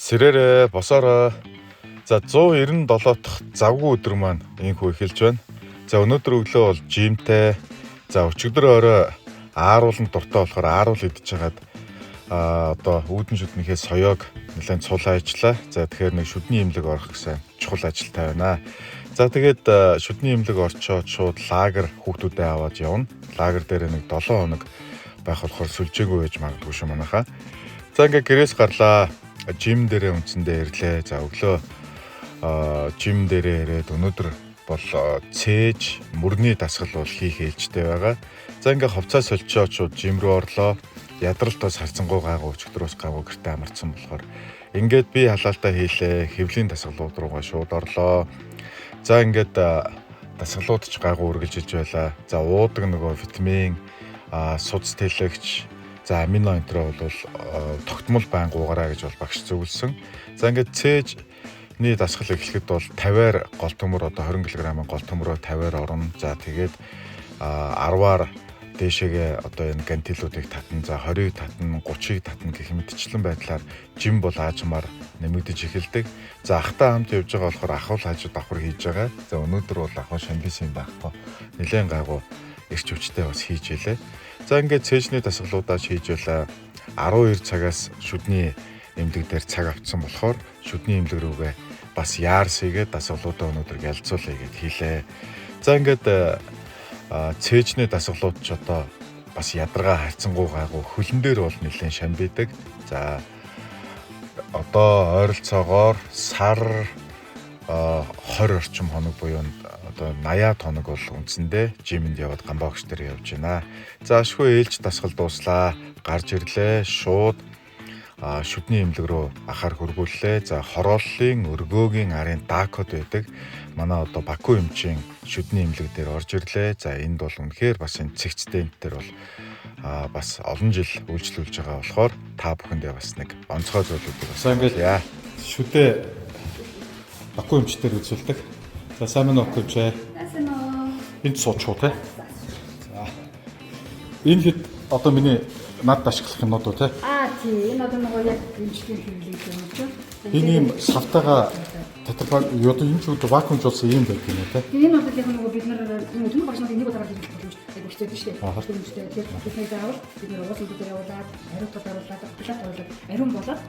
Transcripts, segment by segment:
Сэрээрээ босоороо. За 197 дахь завгүй өдөр маань ийхүү эхэлж байна. За өнөөдөр өглөө бол жимтэй. За өчигдөр орой ааруулан дуртай болохоор ааруул идэж хагаад одоо үүдэн шүднийхээ соёог нэлээд цулаа ажиллаа. За тэгэхээр нэг шүдний имлэг орох гэсэн чухал ажилтай байна. За тэгээд шүдний имлэг орчоод шууд лагер хүүхдүүдэд аваад явна. Лагер дээр нэг 7 хоног байх болохоор сүлжээгүй байж магадгүй шүү манайхаа. За ингээ гэрээс гарлаа. Жим дээрээ үндсэндээ ирлээ. За өглөө жим дээрээ ирээд өнөөдөр бол цээж мөрний дасгал бол хийх ээлжтэй байгаа. За ингээ хувцас соличоод шууд жим рүү орлоо. Ядралтаас харцангуй гайгүй өчигдрөөс гайгүй гэртээ амарсан болохоор ингээд би халаалтаа хийлээ. Хэвлийн дасгалууд руугаа шууд орлоо. За ингээд дасгалууд ч гайгүй үргэлжилж байлаа. За уудаг нөгөө витамин, судас тэлэгч, за амино энтрэ бол тогтмол байнга уугараа гэж бол багш зөвлөсөн. За ингээд цээжний дасгал эхлэхэд бол 50-аар гол төмөр одоо 20 кг гол төмөрөө 50-аар орно. За тэгээд 10-аар дээшээгээ одоо энэ гантилуудыг татна. За 20-ыг татна, 30-ыг татна гэх мэтчлэн байдлаар жим бол аажмаар нэмэгдэж эхэлдэг. За ахтай хамт явж байгаа болохоор ахвал хажууд давхар хийж байгаа. За өнөөдөр бол ахвал шамбисын байхгүй. Нэлээд гайгүй эрч хүчтэй бас хийж илээ. За ингээд цээжний дасгалуудаа хийж байлаа. 12 цагаас шүдний эмнэлэг дээр цаг авцсан болохоор шүдний эмнэлэг рүүгээ бас яарсыгээд дасгалуудаа өнөөдөр ялцуулъя гэд хийлээ. За ингээд цээжний дасгалууд ч одоо бас ядаргаа хайцсангуй гайгүй хөлн дээр бол нэлээд шамбидаг. За одоо ойролцоогоор сар 20 орчим хоног буюу одоо 80 хоног бол үндсэндээ жимэнд яваад гамбаагч дээр явж байна. За ашгүй ээлж дасгал дууслаа. Гарч ирлээ. Шууд шүдний эмнэлэг рүү ахаар хөргүүллээ. За хорооллын өргөөгийн арын дакод байдаг. Манай одоо Баку эмчийн шүдний эмнэлэг дээр орж ирлээ. За энд бол үнэхээр бас энэ цэгцтэй дээр бол бас олон жил үйлчлүүлж байгаа болохоор та бүхэндээ бас нэг онцгой зүйлүүдийг бас ингээл шүдээ Баку эмчтэр үзүүлдэг. За сайн мэн ок эмчээ. Энд суучуу те. За. Энэ хэд одоо миний над ашиглах юмнууд уу те. Тийм. Энэ одоо нөгөө яг эмчлийн хэрэглээ юм чинь. Энэ юм савтаага татвар одоо энэ ч үгүй вакуумж болсон юм байдаг юм те. Энэ бол яг нөгөө бид нар энэ түн багш нарын нэг удаагаар хэрэглэх боломж айгу хэцүү шүү дээ. Хүмүүстээ тэгэхээр бидний заавал бид нар угаалсан дээр явуулаад ариутгад оруулаад плат оруулаад ариун болоод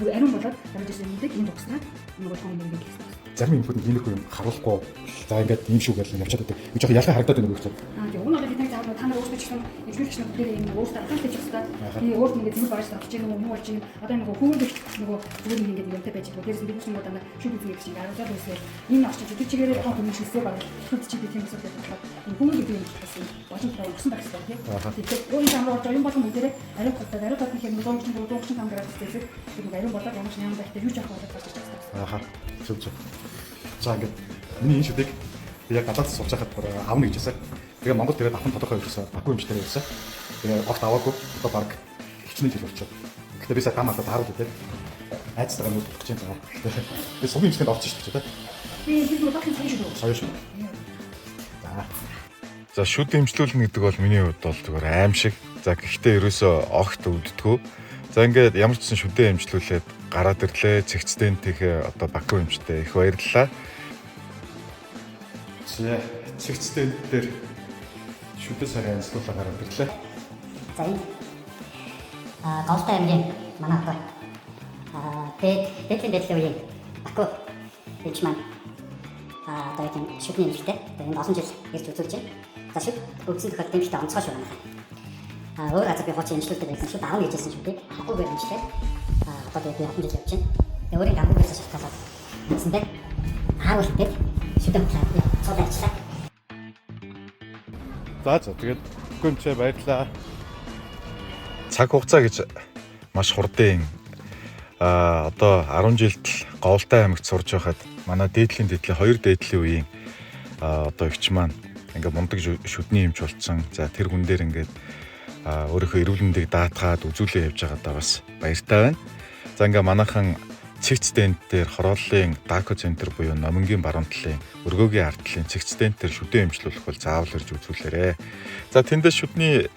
дараагийн зэмдэг энэ дугснаа нөгөө том юм гэж хэлсэн. Зарим юмнууд иймэрхүү юм харуулахгүй за ингээд ийм шүү гэж явчихад байдаг. Би жоохон ялгаа харагдаад байна уу гэж. Тийм уг нь бидний заавал та нар өөрсдөө ч гэсэн эзлэгч нар дээр юм өөрсдөө анхаарч байгаа. Тийм өөрт нэг зүйл багш тавьж байгаа юм болж байна. Одоо нөгөө хүмүүст нөгөө зүгээр нэг ингээд юмтай байж байгаа. Дээрээс нь бид хүмүүс одоо шүд үзэх гэж аруулаад байсан. Энэ очиж тэр чигээрээ тоо хүмүүс хэлсээ баг. Шүд чи би тийм асуудал байна. Энэ хүмүүс би юм хэлсэн. Боломжтой өгсөн байх хэрэгтэй тийм. Тэгэхээр өөрийн замруу орж юм болон бүгдээрээ ариун хот нэг юм 135 градус цэцэг тийм ариун болоод ямар ч юм байх тэр юу ч авах болоод гарч ирсэн. Ааха. Зөв. За ингээд миний энэ шүдийг би яг гадаад суулж хахад авна гэж хэлсэн. Тэгээ Монгол тэгээд авах тодорхой байсан. Баку эмчтэй байсан. Тэгээ огт аваагүй. Одоо баг хичнээн жил болчихоо. Гэхдээ би сая гам хатад харуулж дээ. Айцтайгаа нүд болох гэж байна. Тэгээ сувын эмчтэнд орж ирчих дээ. Би тэр удаагийн соёо шүү. За шүд эмчлүүлнэ гэдэг бол миний хувьд бол зүгээр аим шиг. За гэхдээ ерөөсөө огт өвддөггүй. За ингээд ямар ч сан шүдээ эмчлүүлээд гараад ирлээ. Цэгцтээнтийнхээ одоо Баку эмчтэй их баярлалаа. Цэгцтэйн дээр шүдээ сарын амьслуулаа гараад ирлээ. За энэ Голтой аймгийн манай хот дээдлийн үеийн Баку эмч маань одоо тийм шүдний эмчтэй энэ олон жил ирж үзүүлж байна. За шүд өгсөн тохиолдолд эмчтэй онцгой шүү байна. Өөр газар би хооч эмчлүүлдэг байсан шүд аав гэжсэн шүдээ авахгүй эмчлээ. Одоо тэгээд би олон жил явж байна. Тэгээ өөрийн гамбургаас шалтгаалаад үндсэндээ ааруул гэдэг шүдэн план цол ажиллаа. За тэгээд гүнчээ баярлаа. Цаг хугацаа гэж маш хурдан одоо 10 жилд Говьтай аймагт сурж байхад манай дээдлийн 2 дээдлийн үеийн одоо эгч маань ингээ мундаг шүдний эмч болцсон. За тэр хүн дээр ингээд өөрийнхөө эрүүл мэндийг даатгаад үзүүлээ явж байгаадаа бас баяртай байна. За ингээ манайхан цэгцтэйн дээр хорооллын дако центр буюу номингийн баруун талын өргөөгийн ард талын цэгцтэйн дээр шүдээ эмчлүүлэх бол заавал ирж үзүүлээрэй. За тэндээс шүдний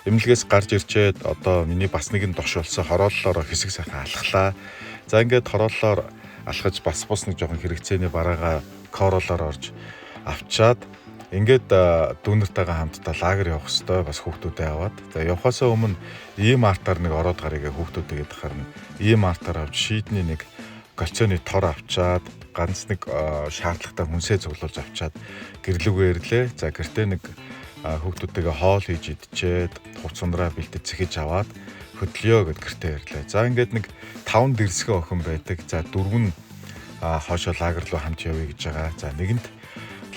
эмнэлгээс гарч ирчээд одоо миний бас нэгэн дош болсон хорооллоор хэсэг сайхан алхлаа. За ингээд хорооллоор алхаж бас нэг жоохон хэрэгцээний бараагаа королоор орж авчаад ингээд дүүнэртэйгээ хамтдаа лагер явах хэвээр бас хүүхдүүдээ аваад. За явхаасаа өмнө ийм артаар нэг ороод гарыгээ хүүхдүүдтэйгээ харна. Ийм артаар авч шийдний нэг кальцины тор авчаад ганц нэг шаардлагатай хүнсээ цуглуулж авчаад гэрлүүгээ ирлээ. За гэртээ нэг хүүхдүүдтэйгээ хоол хийж идчихэд хувц ундраа бэлдэж цэхэж аваад хөдлөё гэд гэртээ ирлээ. За ингээд нэг 5 дэрсгээ охин байдаг. За 4 нь хоошоо лагер руу хамт явъя гэж байгаа. За нэгэнт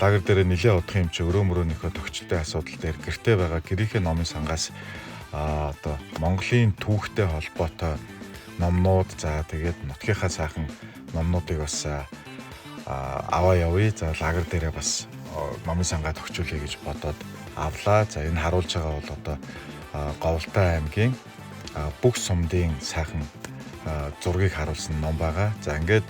лагер дээр нэлээд удах юм чи өрөө мөрөөнийхөө төгсөлтэй асуудал дээр гэртээ байгаа гэрийнхээ номын сангаас одоо Монголын түүхтэй холбоотой номнууд за тэгээд нутгийнхаа сайхан номнуудыг бас аваа явъя. За лагер дээрээ бас номын сангаа төгчүүлье гэж бодоод авлаа. За энэ харуулж байгаа бол одоо Говьлтай аймгийн бүх сумдын сайхан зургийг харуулсан ном байгаа. За ингээд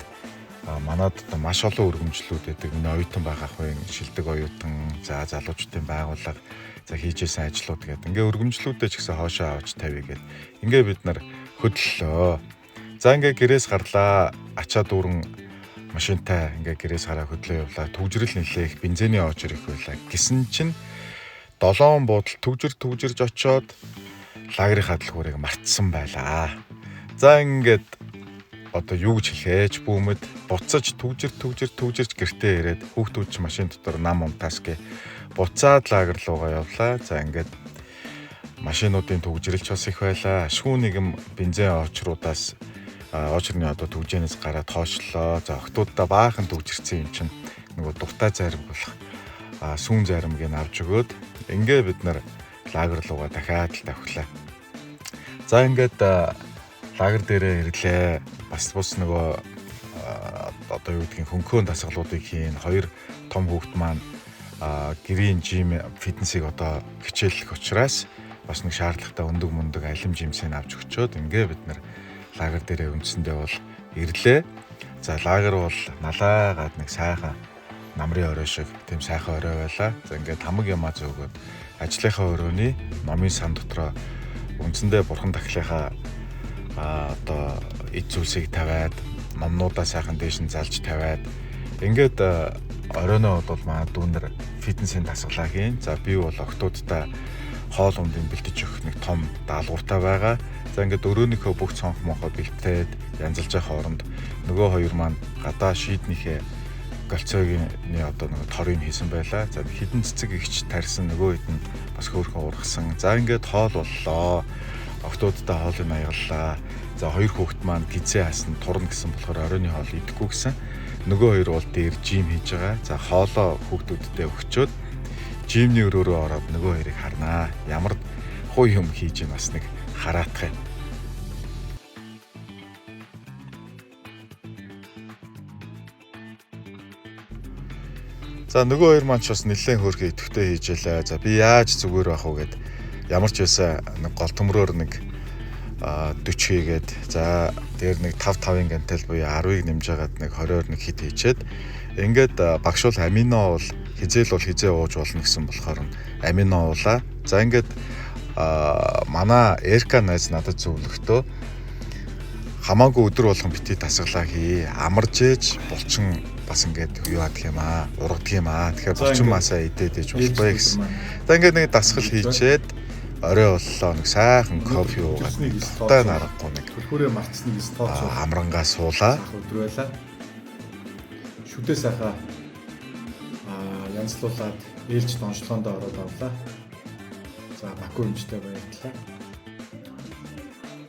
манад одоо маш олон өргөмжлүүд байдаг. Миний оюутан байх ахын шилдэг оюутан, за залуучдын байгууллага за хийжсэн ажлууд гэдэг. Ингээ өргөмжлүүдээ ч гэсэн хоошоо авч тавья гэд. Ингээ бид нар хөдлөлөө. За ингээ гэрээс гарлаа. Ачаа дүүрэн машинтай ингээ гэрээс гараа хөдлөө явлаа. Түгжрэл нэлээ их бензиний очор их байлаа. Гэсэн чинь 7 буудал түгжирж очоод лагерийнхаа дэлгүүрийг мартсан байлаа. За ингээд одоо юу гэж хэлээч бүүмэд буцаж түгжирч гэртээ ирээд хүүхдүүд ч машин дотор нам унтаасгээ буцаад лагер руугаа явлаа. За ингээд машинуудын түгжирэлч бас их байлаа. Ашгүй нэгэн бензин очруудаас очрны одоо түгжэнээс гараад хоошлоо. За охтуудаа баахан түгжирсэн юм чинь нөгөө дуртай зарим болох сүүн заримыг авч өгөөд ингээ бид нар лагер руугаа дахиад л тавхлаа. За ингээд лагер дээрээ ирлээ. Бас нөгөө одоо юу гэдгийг хөнхөөн дасгалуудыг хийн. 2 том хүүхэд маань гэрийн жим фитнесийг одоо хичээлэх учраас бас нэг шаардлагатай өндөг алим жимсийг авч өгчөөд ингээ бид нар лагер дээрээ үндсэндээ бол ирлээ. За лагер бол налаагаад нэг сайхан намрын орой шиг тийм сайхан орой байлаа. За ингээд хамаг ямаа зөөгөөд ажлынхаа өрөөний номын сан дотроо үндсэндээ бурхан дахлынхаа одоо эд зүйлсийг тавиад номнуудаа сайхан дээш нь залж тавиад ингээд оройноо бол манай дүүнэр фитнесийн дасгалаа хийн. За би бол октоодтай хоол ундын бэлтэж өгөх нэг том даалгавартай байгаа. За ингээд өрөөнийхөө бүх цонх монхоо бэлтээд янзалж байгаа хооронд нөгөө хоёр маань гадаа шийднийхээ галцоогийн одоо нэг торыг хийсэн байлаа. За хідэн цэцэг ихч тарьсан нөгөө хэд нь бас хөөрхөн ургасан. За ингээд хоол боллоо. Октоодтай хоолыг аягаллаа. За 2 хүүхэд маань гизээ хасна турна гэсэн болохоор оройны хоол идэхгүй гэсэн. Нөгөө хоёр бол дээр жим хийж байгаа. За хоолоо хүүхдүүдтэй өгчөөд жимний өрөөрөө ороод нөгөө хоёрыг харнаа. Ямар хуу юм хийж юм бас нэг хараатах юм. За нөгөө хоёр маань ч бас нэлээд хөөрхөн идэвхтэй хийжээлээ. За би яаж зүгээр байх вэ гэд ямар ч байсан нэг гол төмрөөр нэг 40 хийгээд за дээр нэг 5-5-ын гантел буюу 10-ыг нэмж хагаад нэг 20-оор нэг хит хийчээд ингээд багшуул амино бол хизээ ууж болно гэсэн болохоор амино уулаа. За ингээд манай Эрка найз надад зөвлөхдөө хамаагүй өдөр болгон бити дасгалаа хий. Амарж ээж булчин бас ингээд юу яадаг юм аа, ургадаг юм аа. Тэгэхээр булчин масаа идээд ээж болохгүй гэсэн. За ингээд нэг дасгал хийчээд орой боллоо нэг сайхан кофе уугаад тай нарахгүй нэг хөрхөөрөө марцсан нэг стооч амрангаа суулаа. Өдөр байлаа. Шүдээ сайхан янзлуулаад ээлж доншлоондоо ороод авлаа. За Баку хэмжтэй баярлалаа.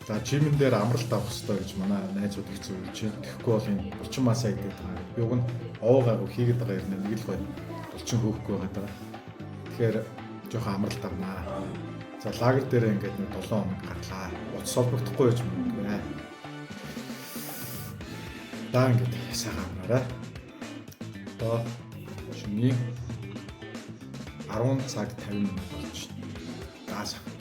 За жимэн дээр амралт авах хэрэгтэй гэж манай найзууд их зөвлөж байна. Тэгэхгүй бол энэ булчин масаа идээд байгаа. Юуг нь овоогаагүй хийгээд байгаа юм нэг л гоё булчин хөөхгүй байгаа. Тэгэхээр жоохон амралт авнаа. За лагер дээр ингээд нэг 7 хоног гарлаа. Утас солбогдохгүй байж мөнгө. Даа ингээд сайхан амраарай. Одоо шөнийн 10 цаг 50 минут болж байна. Даасах.